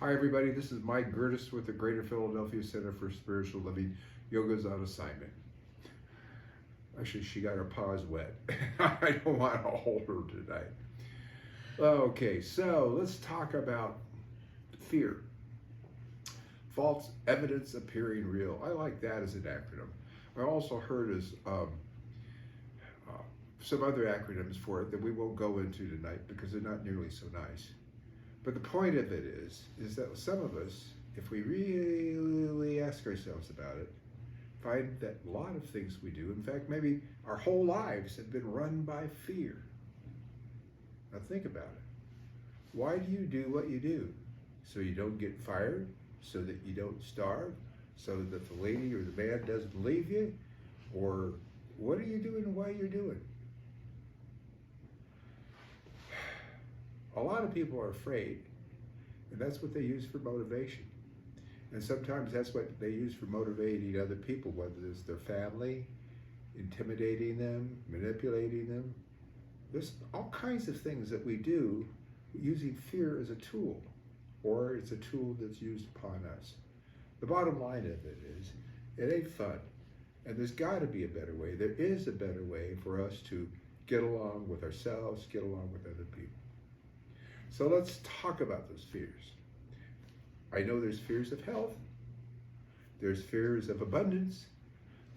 Hi everybody, this is Mike Gerdes with the Greater Philadelphia Center for Spiritual Living. Yoga's on assignment. Actually, she got her paws wet. I don't want to hold her tonight. Okay, so let's talk about fear. False evidence appearing real. I like that as an acronym. I also heard as some other acronyms for it that we won't go into tonight because they're not nearly so nice. But the point of it is that some of us, if we really ask ourselves about it, find that a lot of things we do, in fact, maybe our whole lives have been run by fear. Now think about it. Why do you do what you do? So you don't get fired? So that you don't starve? So that the lady or the man doesn't leave you? Or what are you doing and why you're doing? A lot of people are afraid, and that's what they use for motivation. And sometimes that's what they use for motivating other people, whether it's their family, intimidating them, manipulating them. There's all kinds of things that we do using fear as a tool, or it's a tool that's used upon us. The bottom line of it is, it ain't fun. And there's got to be a better way. There is a better way for us to get along with ourselves, get along with other people. So let's talk about those fears. I know there's fears of health, there's fears of abundance,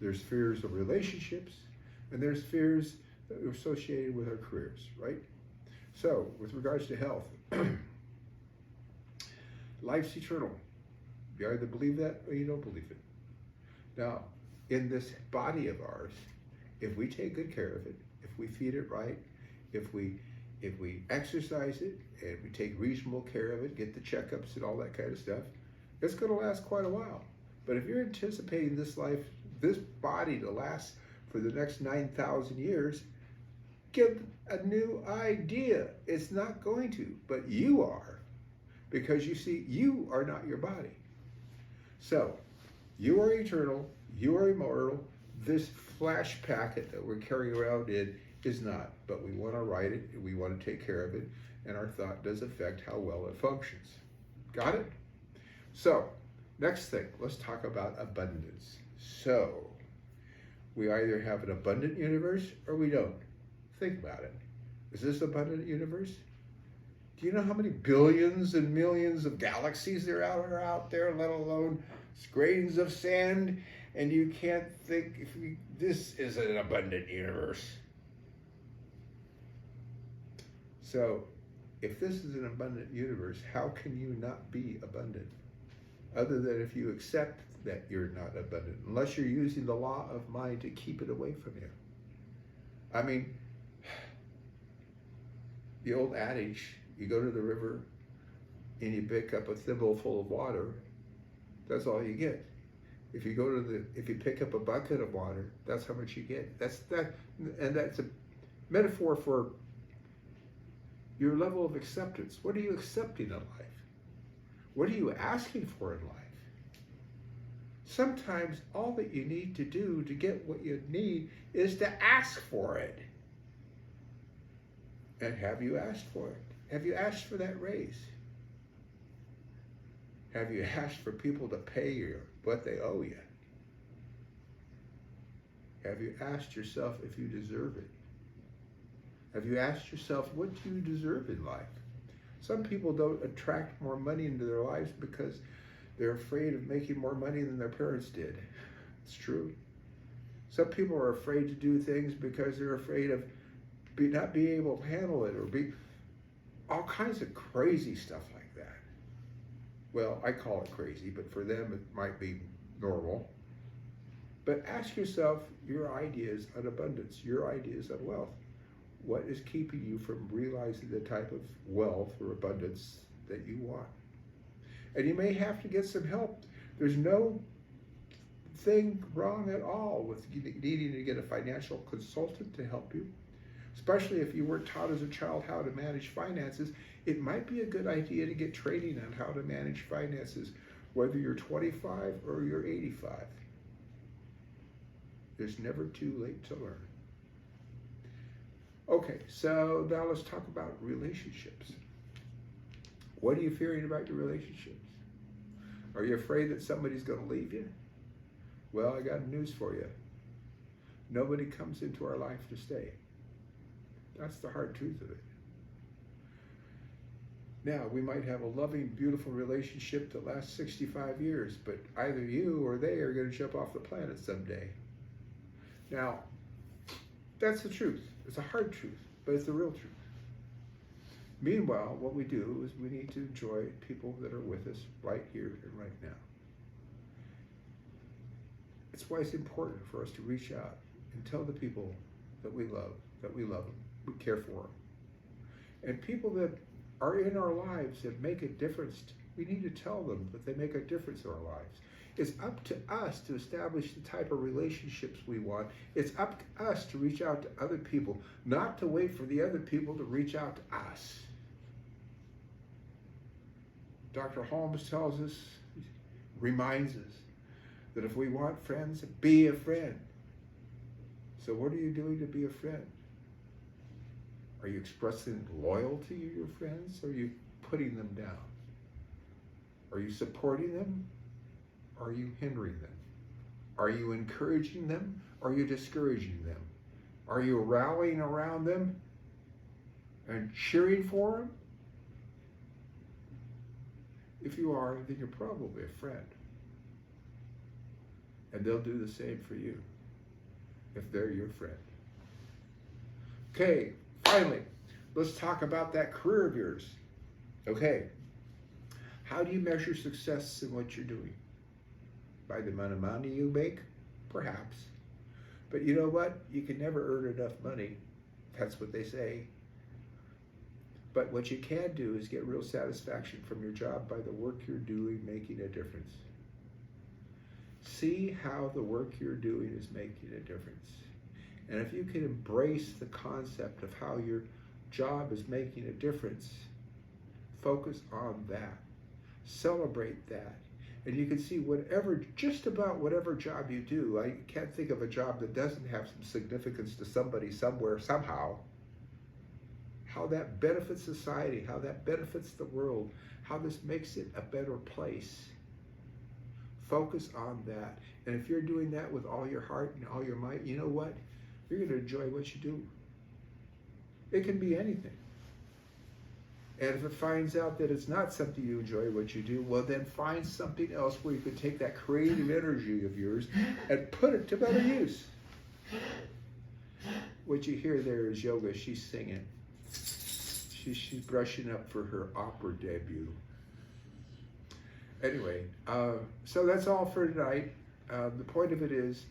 there's fears of relationships, and there's fears that are associated with our careers, right? So, with regards to health, life's eternal. You either believe that or you don't believe it. Now, in this body of ours, if we take good care of it, if we feed it right, if we exercise it and we take reasonable care of it, get the checkups and all that kind of stuff, it's going to last quite a while. But if you're anticipating this life, this body to last for the next 9,000 years, get a new idea. It's not going to, but you are, because you see, you are not your body. So, you are eternal, you are immortal. This flash packet that we're carrying around in is not, but we want to write it, we want to take care of it, and our thought does affect how well it functions. Got it? So, next thing, let's talk about abundance. So, we either have an abundant universe or we don't. Think about it. Is this an abundant universe? Do you know how many billions and millions of galaxies there are out there, let alone grains of sand? And you can't think, this is an abundant universe. So, if this is an abundant universe, how can you not be abundant? Other than if you accept that you're not abundant, unless you're using the law of mind to keep it away from you. I mean, the old adage, you go to the river and you pick up a thimble full of water, that's all you get. If you pick up a bucket of water, that's how much you get. That's a metaphor for your level of acceptance. What are you accepting in life? What are you asking for in life? Sometimes all that you need to do to get what you need is to ask for it. And have you asked for it? Have you asked for that raise? Have you asked for people to pay you what they owe you? Have you asked yourself if you deserve it? Have you asked yourself, what do you deserve in life? Some people don't attract more money into their lives because they're afraid of making more money than their parents did. It's true. Some people are afraid to do things because they're afraid of not being able to handle it, or all kinds of crazy stuff like that. Well, I call it crazy, but for them it might be normal. But ask yourself your ideas on abundance, your ideas on wealth. What is keeping you from realizing the type of wealth or abundance that you want? And you may have to get some help. There's no thing wrong at all with needing to get a financial consultant to help you. Especially if you weren't taught as a child how to manage finances, it might be a good idea to get training on how to manage finances, whether you're 25 or you're 85. It's never too late to learn. Okay, so now let's talk about relationships. What are you fearing about your relationships? Are you afraid that somebody's going to leave you? Well, I got news for you. Nobody comes into our life to stay. That's the hard truth of it. Now, we might have a loving, beautiful relationship that lasts 65 years, but either you or they are going to jump off the planet someday. Now, that's the truth. It's a hard truth, but it's the real truth. Meanwhile, what we do is we need to enjoy people that are with us right here and right now. That's why it's important for us to reach out and tell the people that we love them, we care for them. And people that are in our lives that make a difference, we need to tell them that they make a difference in our lives. It's up to us to establish the type of relationships we want. It's up to us to reach out to other people, not to wait for the other people to reach out to us. Dr. Holmes tells us, reminds us, that if we want friends, be a friend. So what are you doing to be a friend? Are you expressing loyalty to your friends, or are you putting them down? Are you supporting them? Or are you hindering them? Are you encouraging them? Or are you discouraging them? Are you rallying around them and cheering for them? If you are, then you're probably a friend. And they'll do the same for you if they're your friend. Okay, finally, let's talk about that career of yours. Okay, how do you measure success in what you're doing? By the amount of money you make? Perhaps. But you know what? You can never earn enough money. That's what they say. But what you can do is get real satisfaction from your job by the work you're doing making a difference. See how the work you're doing is making a difference. And if you can embrace the concept of how your job is making a difference, focus on that. Celebrate that. And you can see just about whatever job you do. I can't think of a job that doesn't have some significance to somebody somewhere, somehow. How that benefits society, how that benefits the world, how this makes it a better place. Focus on that. And if you're doing that with all your heart and all your might, you know what? You're going to enjoy what you do. It can be anything. And if it finds out that it's not something you enjoy what you do, well, then find something else where you can take that creative energy of yours and put it to better use. What you hear there is Yoga. She's singing. She's brushing up for her opera debut. Anyway, so that's all for tonight. The point of it is,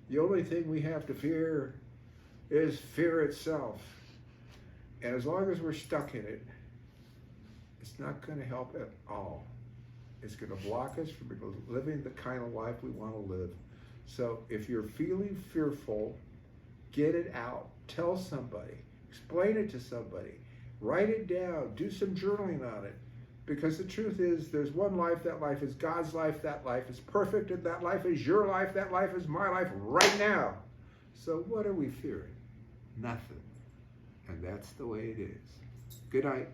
the only thing we have to fear is fear itself. And as long as we're stuck in it, it's not going to help at all. It's going to block us from living the kind of life we want to live. So if you're feeling fearful, get it out. Tell somebody. Explain it to somebody. Write it down. Do some journaling on it. Because the truth is, there's one life. That life is God's life. That life is perfect. And that life is your life. That life is my life right now. So what are we fearing? Nothing. And that's the way it is. Good night.